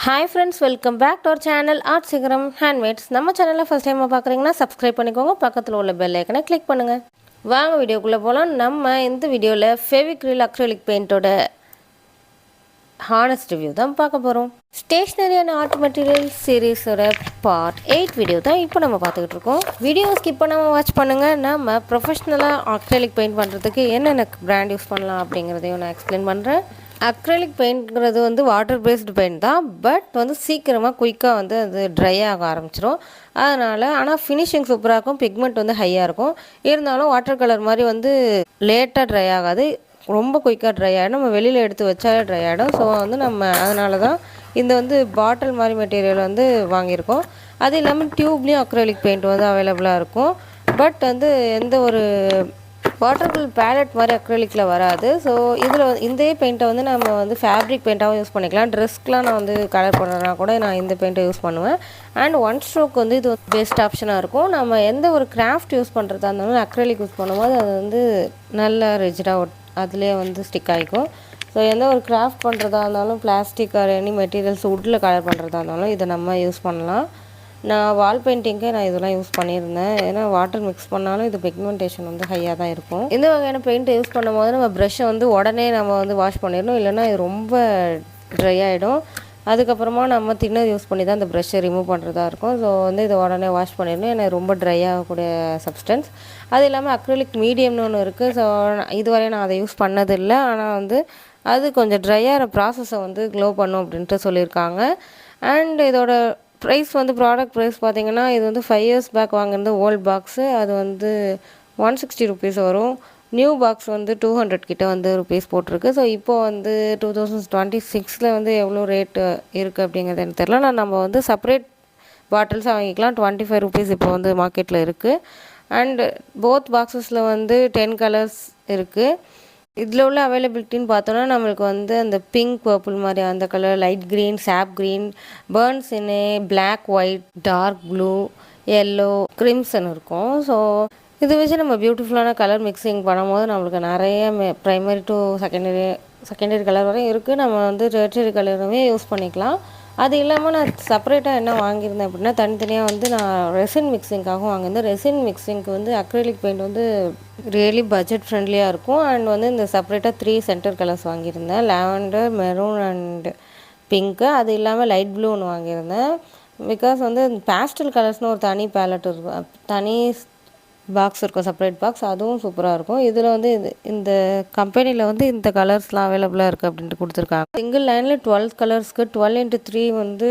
Hi friends, welcome back to our channel Art Sigaram Handmades. நம்ம சேனலை first time பார்க்குறீங்கன்னா subscribe பண்ணிக்கோங்க, பக்கத்தில் உள்ள பெல் ஐக்கனை கிளிக் பண்ணுங்கள். வாங்க வீடியோக்குள்ளே போகலாம். நம்ம இந்த வீடியோவில் ஃபெவிக்ரில் அக்ரிலிக் பெயிண்டோட ஹானஸ்ட் ரிவ்யூ தான் பார்க்க போகிறோம். ஸ்டேஷ்னரி அண்ட் ஆர்ட் மெட்டீரியல் சீரீஸோட பார்ட் 8 வீடியோ தான் இப்போ நம்ம பார்த்துக்கிட்டு இருக்கோம். வீடியோ ஸ்கிப் பண்ணாமல் வாட்ச் பண்ணுங்கள். நம்ம ப்ரொஃபஷ்னலாக அக்ரிலிக் பெயிண்ட் பண்ணுறதுக்கு என்னென்ன பிராண்ட் யூஸ் பண்ணலாம் அப்படிங்கிறதையும் நான் எக்ஸ்பிளைன் பண்ணுறேன். அக்ரிலிக் பெயிண்ட்ங்கிறது வந்து வாட்டர் பேஸ்டு பெயிண்ட் தான், பட் வந்து சீக்கிரமாக குயிக்காக வந்து அது ட்ரை ஆக ஆரம்பிச்சிடும். அதனால் ஆனால் ஃபினிஷிங் சூப்பராக இருக்கும், பிக்மெண்ட் வந்து ஹையாக இருக்கும். இருந்தாலும் வாட்டர் கலர் மாதிரி வந்து லேட்டாக ட்ரை ஆகாது, ரொம்ப குயிக்காக ட்ரை ஆகிடும். நம்ம வெளியில் எடுத்து வச்சாலே ட்ரை ஆகிடும். ஸோ வந்து நம்ம அதனால தான் இந்த வந்து பாட்டில் மாதிரி மெட்டீரியல் வந்து வாங்கியிருக்கோம். அது இல்லாமல் டியூப்லேயும் அக்ரிலிக் பெயிண்ட் வந்து அவைலபிளாக இருக்கும். பட் வந்து எந்த ஒரு வாட்டர் பேலட் மாதிரி அக்ரிலிக்கில் வராது. ஸோ இதில் இந்த பெயிண்ட்டை வந்து நம்ம வந்து ஃபேப்ரிக் பெயிண்ட்டாகவும் யூஸ் பண்ணிக்கலாம். ட்ரெஸ்க்கெலாம் நான் வந்து கலர் பண்ணுறேன்னா கூட நான் இந்த பெயிண்ட்டை யூஸ் பண்ணுவேன். அண்ட் ஒன் ஸ்ட்ரோக் வந்து இது பெஸ்ட் ஆப்ஷனாக இருக்கும். நம்ம எந்த ஒரு கிராஃப்ட் யூஸ் பண்ணுறதா இருந்தாலும் அக்ரிலிக் யூஸ் பண்ணும்போது அது வந்து நல்லா ரிஜிடாக அதுலேயே வந்து ஸ்டிக் ஆகிக்கும். ஸோ எந்த ஒரு கிராஃப்ட் பண்ணுறதா இருந்தாலும் பிளாஸ்டிக் ஆர் எனி மெட்டீரியல்ஸ் வுட்டில் கலர் பண்ணுறதா இருந்தாலும் இதை நம்ம யூஸ் பண்ணலாம். நான் வால் பெயிண்டிங்கே நான் இதெல்லாம் யூஸ் பண்ணியிருந்தேன். ஏன்னா வாட்டர் மிக்ஸ் பண்ணாலும் இது பிக்மெண்டேஷன் வந்து ஹையாக தான் இருக்கும். இந்த வகையான பெயிண்ட்டை யூஸ் பண்ணும்போது நம்ம ப்ரஷ்ஷை வந்து உடனே நம்ம வந்து வாஷ் பண்ணிடணும், இல்லைன்னா இது ரொம்ப ட்ரை ஆகிடும். அதுக்கப்புறமா நம்ம தின்னர் யூஸ் பண்ணி தான் இந்த ப்ரஷ்ஷை ரிமூவ் பண்ணுறதா இருக்கும். ஸோ வந்து இதை உடனே வாஷ் பண்ணிடணும், ஏன்னா ரொம்ப ட்ரை ஆகக்கூடிய சப்ஸ்டன்ஸ். அது இல்லாமல் அக்ரிலிக் மீடியம்னு ஒன்று இருக்குது. ஸோ இதுவரை நான் அதை யூஸ் பண்ணதில்லை. ஆனால் வந்து அது கொஞ்சம் ட்ரையாக ப்ராசஸை வந்து க்ளோ பண்ணும் அப்படின்ட்டு சொல்லியிருக்காங்க. அண்ட் இதோட ப்ரைஸ் வந்து ப்ராடக்ட் ப்ரைஸ் பார்த்திங்கன்னா இது வந்து 5 years பேக் வாங்கினது ஓல்ட் பாக்ஸு. அது வந்து 160 rupees வரும். நியூ பாக்ஸ் வந்து 200 கிட்ட வந்து ருபீஸ் போட்டிருக்கு. ஸோ இப்போது வந்து 2026 வந்து எவ்வளோ ரேட்டு இருக்குது அப்படிங்கிறது எனக்கு தெரியல. நான் நம்ம வந்து செப்பரேட் பாட்டில்ஸாக வாங்கிக்கலாம். 25 rupees இப்போ வந்து மார்க்கெட்டில் இருக்குது. அண்டு போத் பாக்ஸஸில் வந்து 10 colors இருக்குது. இதில் உள்ள அவைலபிலிட்டின்னு பார்த்தோன்னா நம்மளுக்கு வந்து அந்த பிங்க் பர்பிள் மாதிரி அந்த colour, light green, sap green, burns இன்னு, black, white, dark blue, yellow, crimson இருக்கும். ஸோ இதை வச்சு நம்ம பியூட்டிஃபுல்லான கலர் மிக்சிங் பண்ணும்போது நம்மளுக்கு நிறைய ப்ரைமரி டு செகண்டரி கலர் வரையும் இருக்குது. நம்ம வந்து டெர்ஷரி கலருமே யூஸ் பண்ணிக்கலாம். அது இல்லாமல் நான் செப்பரேட்டாக என்ன வாங்கியிருந்தேன் அப்படின்னா தனித்தனியாக வந்து நான் ரெசின் மிக்சிங்காகவும் வாங்கியிருந்தேன். ரெசின் மிக்சிங்க்கு வந்து அக்ரிலிக் பெயிண்ட் வந்து ரியலி பட்ஜெட் ஃப்ரெண்ட்லியாக இருக்கும். அண்ட் வந்து இந்த செப்பரேட்டாக 3 சென்டர் கலர்ஸ் வாங்கியிருந்தேன், லாவெண்டர், மெரூன் அண்ட் பிங்க்கு. அது இல்லாமல் லைட் ப்ளூ ஒன்று வாங்கியிருந்தேன். பிகாஸ் வந்து பேஸ்டல் கலர்ஸ்னு ஒரு தனி பேலட் இருக்கும், தனி பாக்ஸ் இருக்கும், செப்பரேட் பாக்ஸ். அதுவும் சூப்பராக இருக்கும். இதில் வந்து இந்த கம்பெனியில் வந்து இந்த கலர்ஸ்லாம் அவைலபிளாக இருக்குது அப்படின்ட்டு கொடுத்துருக்காங்க. சிங்கிள் லைனில் 12 கலர்ஸ்க்கு 12x3 வந்து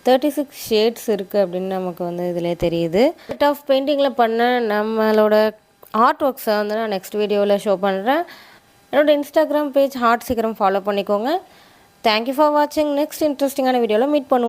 36 ஷேட்ஸ் இருக்குது அப்படின்னு நமக்கு வந்து இதிலே தெரியுது. செட் ஆஃப் பெயிண்டிங்கில் பண்ண நம்மளோட ஆர்ட் ஒர்க்ஸை வந்து நான் நெக்ஸ்ட் வீடியோவில் ஷோ பண்ணுறேன். என்னோடய இன்ஸ்டாகிராம் பேஜ் ஹார்ட் சீக்கிரம் ஃபாலோ பண்ணிக்கோங்க. தேங்க்யூ ஃபார் வாட்சிங். நெக்ஸ்ட் இன்ட்ரெஸ்டிங்கான வீடியோவில் மீட் பண்ணுவோம்.